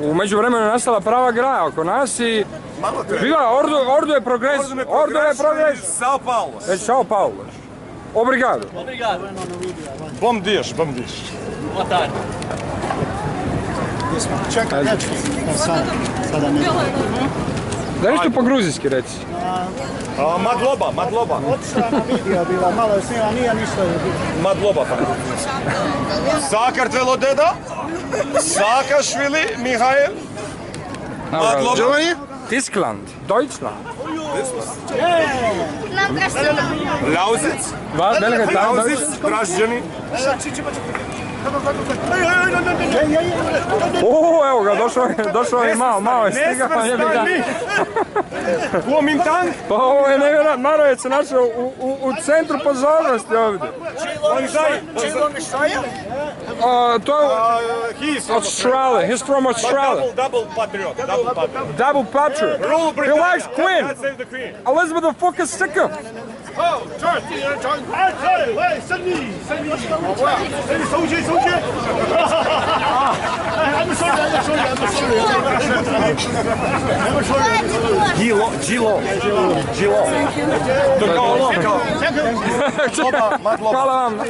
U međuvremenu je nastala prava graja oko nas i viva, ordu é progresso. Ordu é progresso. São Paulo. É São Paulo. Obrigado. Obrigado. Bom dia, bom dia. Boa tarde. Da nešto po gruzijski reci. Madloba, madloba. Otišla na video bila, malo je snima, nije ništa. Madloba pa. Sakartvelo deda, Saakašvili, Mihail. Madloba. Tyskland, Deutschland. Lausitz, Welke taal? Lausitz, Dražđani. Evo ga, došao je malo je stiga, pa je bi ga. Kuomintang. Pa ovo je nevjerojatno, Marovac se našao u centru pozornosti ovdje. To je Australia, he's from Australia. Double patriot, double patriot. Double patriot. He likes Queen. God save the Queen. Elizabeth the fucking sicker. Gilo. Hvala vam.